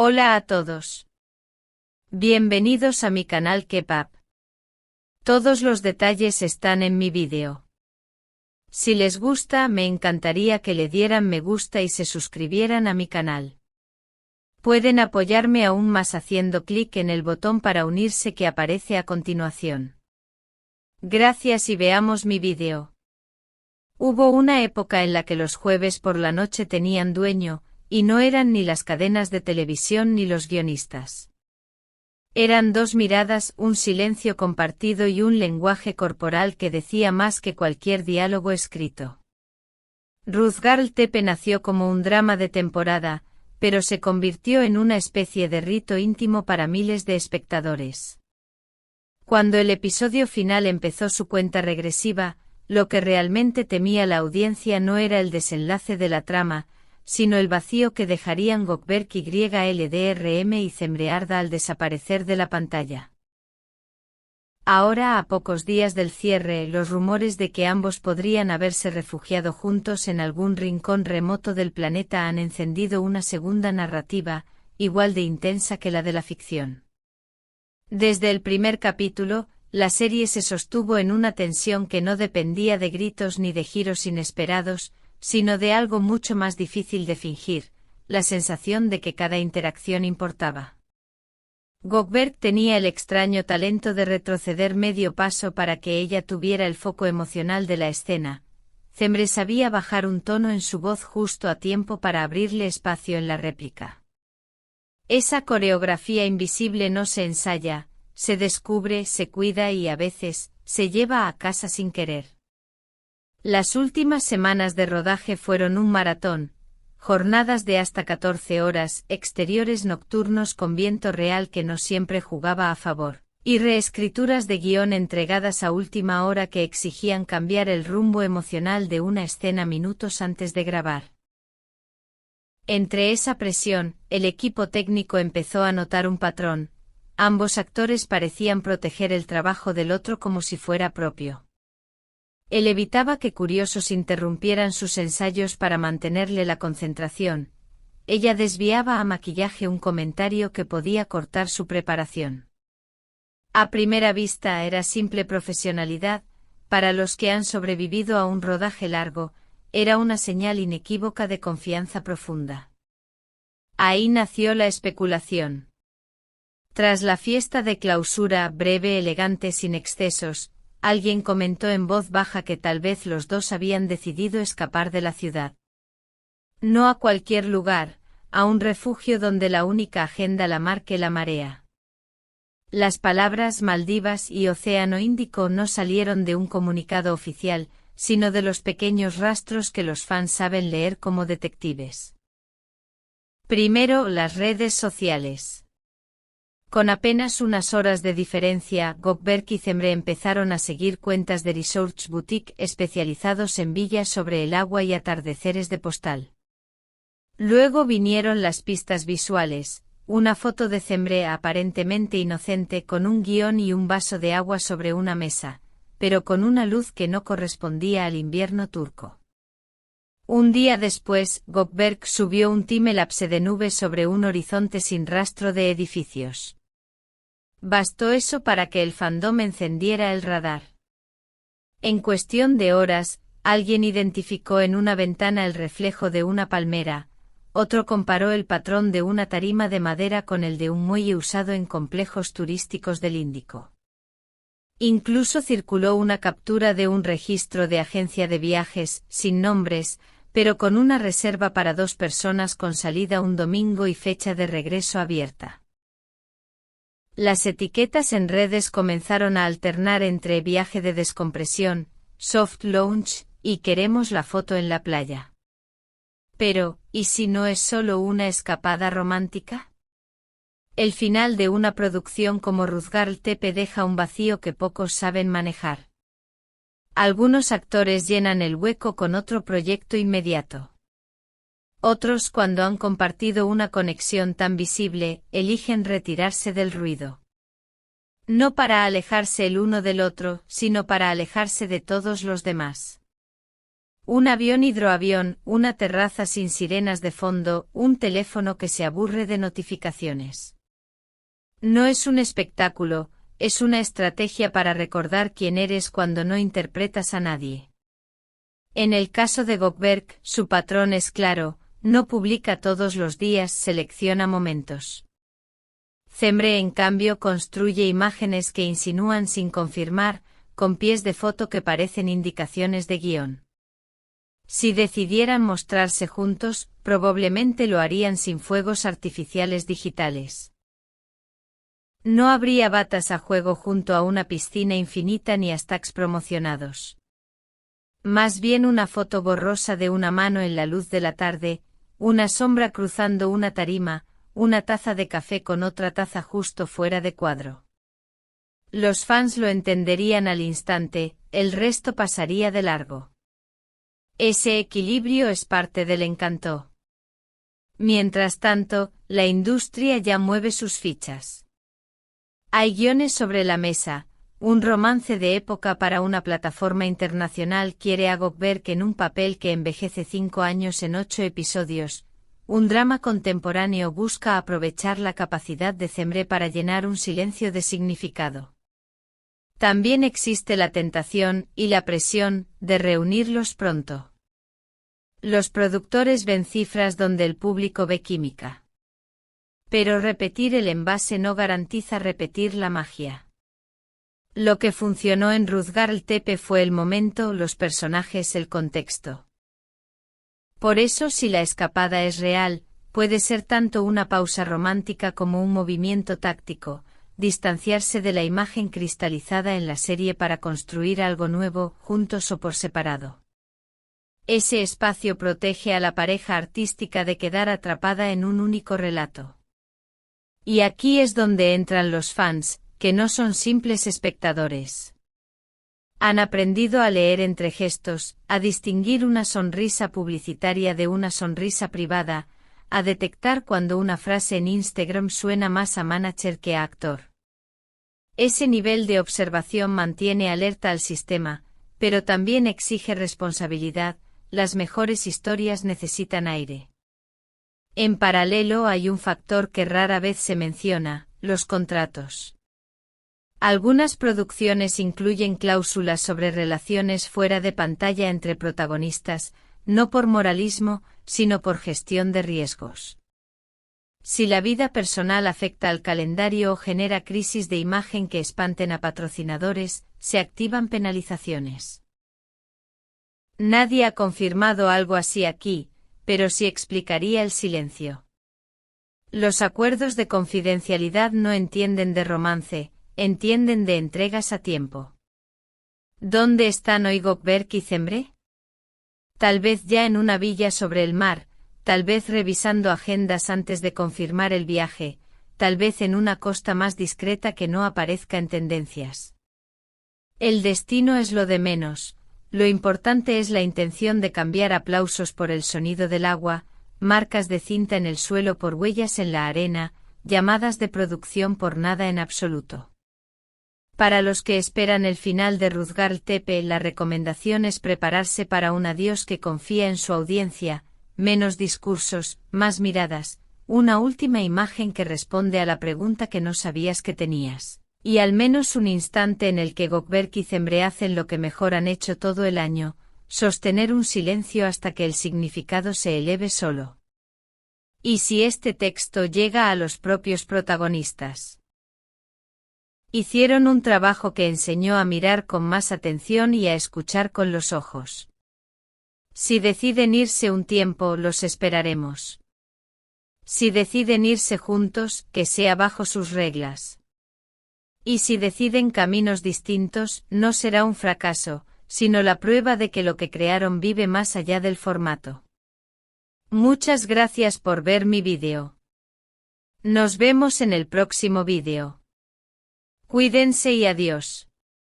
Hola a todos. Bienvenidos a mi canal Kepap. Todos los detalles están en mi vídeo. Si les gusta, me encantaría que le dieran me gusta y se suscribieran a mi canal. Pueden apoyarme aún más haciendo clic en el botón para unirse que aparece a continuación. Gracias y veamos mi vídeo. Hubo una época en la que los jueves por la noche tenían dueño, y no eran ni las cadenas de televisión ni los guionistas. Eran dos miradas, un silencio compartido y un lenguaje corporal que decía más que cualquier diálogo escrito. Ruth Girl Tepe nació como un drama de temporada, pero se convirtió en una especie de rito íntimo para miles de espectadores. Cuando el episodio final empezó su cuenta regresiva, lo que realmente temía la audiencia no era el desenlace de la trama, sino el vacío que dejarían Gökberk YLDRM y Cemre Arda al desaparecer de la pantalla. Ahora, a pocos días del cierre, los rumores de que ambos podrían haberse refugiado juntos en algún rincón remoto del planeta han encendido una segunda narrativa, igual de intensa que la de la ficción. Desde el primer capítulo, la serie se sostuvo en una tensión que no dependía de gritos ni de giros inesperados, sino de algo mucho más difícil de fingir, la sensación de que cada interacción importaba. Gökberk tenía el extraño talento de retroceder medio paso para que ella tuviera el foco emocional de la escena. Cemre sabía bajar un tono en su voz justo a tiempo para abrirle espacio en la réplica. Esa coreografía invisible no se ensaya, se descubre, se cuida y a veces, se lleva a casa sin querer. Las últimas semanas de rodaje fueron un maratón, jornadas de hasta 14 horas, exteriores nocturnos con viento real que no siempre jugaba a favor, y reescrituras de guión entregadas a última hora que exigían cambiar el rumbo emocional de una escena minutos antes de grabar. Entre esa presión, el equipo técnico empezó a notar un patrón: ambos actores parecían proteger el trabajo del otro como si fuera propio. Él evitaba que curiosos interrumpieran sus ensayos para mantenerle la concentración. Ella desviaba a maquillaje un comentario que podía cortar su preparación. A primera vista era simple profesionalidad, para los que han sobrevivido a un rodaje largo, era una señal inequívoca de confianza profunda. Ahí nació la especulación. Tras la fiesta de clausura, breve, elegante, sin excesos, alguien comentó en voz baja que tal vez los dos habían decidido escapar de la ciudad. No a cualquier lugar, a un refugio donde la única agenda la marque la marea. Las palabras Maldivas y Océano Índico no salieron de un comunicado oficial, sino de los pequeños rastros que los fans saben leer como detectives. Primero, las redes sociales. Con apenas unas horas de diferencia, Gökberk y Cemre empezaron a seguir cuentas de Research Boutique especializados en villas sobre el agua y atardeceres de postal. Luego vinieron las pistas visuales, una foto de Cemre aparentemente inocente con un guión y un vaso de agua sobre una mesa, pero con una luz que no correspondía al invierno turco. Un día después, Gökberk subió un timelapse de nubes sobre un horizonte sin rastro de edificios. Bastó eso para que el fandom encendiera el radar. En cuestión de horas, alguien identificó en una ventana el reflejo de una palmera, otro comparó el patrón de una tarima de madera con el de un muelle usado en complejos turísticos del Índico. Incluso circuló una captura de un registro de agencia de viajes, sin nombres, pero con una reserva para 2 personas con salida un domingo y fecha de regreso abierta. Las etiquetas en redes comenzaron a alternar entre viaje de descompresión, soft launch, y queremos la foto en la playa. Pero, ¿y si no es solo una escapada romántica? El final de una producción como Ruth Girl Tepe deja un vacío que pocos saben manejar. Algunos actores llenan el hueco con otro proyecto inmediato. Otros, cuando han compartido una conexión tan visible, eligen retirarse del ruido. No para alejarse el uno del otro, sino para alejarse de todos los demás. Un avión hidroavión, una terraza sin sirenas de fondo, un teléfono que se aburre de notificaciones. No es un espectáculo, es una estrategia para recordar quién eres cuando no interpretas a nadie. En el caso de Gökberg, su patrón es claro, no publica todos los días, selecciona momentos. Cembre, en cambio, construye imágenes que insinúan sin confirmar, con pies de foto que parecen indicaciones de guión. Si decidieran mostrarse juntos, probablemente lo harían sin fuegos artificiales digitales. No habría batas a juego junto a una piscina infinita ni hashtags promocionados. Más bien una foto borrosa de una mano en la luz de la tarde, una sombra cruzando una tarima, una taza de café con otra taza justo fuera de cuadro. Los fans lo entenderían al instante, el resto pasaría de largo. Ese equilibrio es parte del encanto. Mientras tanto, la industria ya mueve sus fichas. Hay guiones sobre la mesa, un romance de época para una plataforma internacional quiere a Gökberg en un papel que envejece 5 años en 8 episodios, un drama contemporáneo busca aprovechar la capacidad de Cembre para llenar un silencio de significado. También existe la tentación, y la presión, de reunirlos pronto. Los productores ven cifras donde el público ve química. Pero repetir el envase no garantiza repetir la magia. Lo que funcionó en Rüzgar Tepe fue el momento, los personajes, el contexto. Por eso, si la escapada es real, puede ser tanto una pausa romántica como un movimiento táctico, distanciarse de la imagen cristalizada en la serie para construir algo nuevo, juntos o por separado. Ese espacio protege a la pareja artística de quedar atrapada en un único relato. Y aquí es donde entran los fans, que no son simples espectadores. Han aprendido a leer entre gestos, a distinguir una sonrisa publicitaria de una sonrisa privada, a detectar cuando una frase en Instagram suena más a manager que a actor. Ese nivel de observación mantiene alerta al sistema, pero también exige responsabilidad, las mejores historias necesitan aire. En paralelo hay un factor que rara vez se menciona, los contratos. Algunas producciones incluyen cláusulas sobre relaciones fuera de pantalla entre protagonistas, no por moralismo, sino por gestión de riesgos. Si la vida personal afecta al calendario o genera crisis de imagen que espanten a patrocinadores, se activan penalizaciones. Nadie ha confirmado algo así aquí, pero sí explicaría el silencio. Los acuerdos de confidencialidad no entienden de romance, entienden de entregas a tiempo. ¿Dónde están hoy Gökberg y Cembre? Tal vez ya en una villa sobre el mar, tal vez revisando agendas antes de confirmar el viaje, tal vez en una costa más discreta que no aparezca en tendencias. El destino es lo de menos, lo importante es la intención de cambiar aplausos por el sonido del agua, marcas de cinta en el suelo por huellas en la arena, llamadas de producción por nada en absoluto. Para los que esperan el final de Rüzgar Tepe, la recomendación es prepararse para un adiós que confía en su audiencia, menos discursos, más miradas, una última imagen que responde a la pregunta que no sabías que tenías, y al menos un instante en el que Gökberg y Cembre hacen lo que mejor han hecho todo el año, sostener un silencio hasta que el significado se eleve solo. ¿Y si este texto llega a los propios protagonistas? Hicieron un trabajo que enseñó a mirar con más atención y a escuchar con los ojos. Si deciden irse un tiempo, los esperaremos. Si deciden irse juntos, que sea bajo sus reglas. Y si deciden caminos distintos, no será un fracaso, sino la prueba de que lo que crearon vive más allá del formato. Muchas gracias por ver mi vídeo. Nos vemos en el próximo vídeo. Cuídense y adiós.